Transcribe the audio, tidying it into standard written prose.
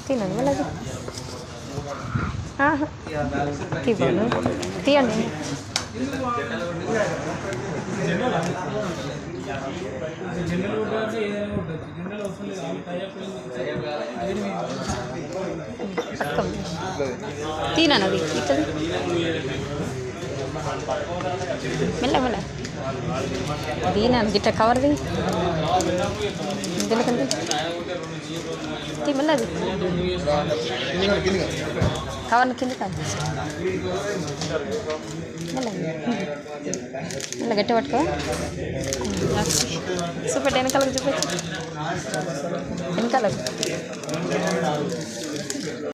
తినండి అలాగే తీయండి తీయండి. తీనది ఇట్లా మెల్ల మెల్ల దీనాను గిట్ట కవర్ది ఎందుకండి తీ మెల్లది కవర్ని కింద కాదు మెల్ల గట్టి పట్టుకో. చూపెట్టు వెనకాలకు చూపెట్టు వెనకాలకు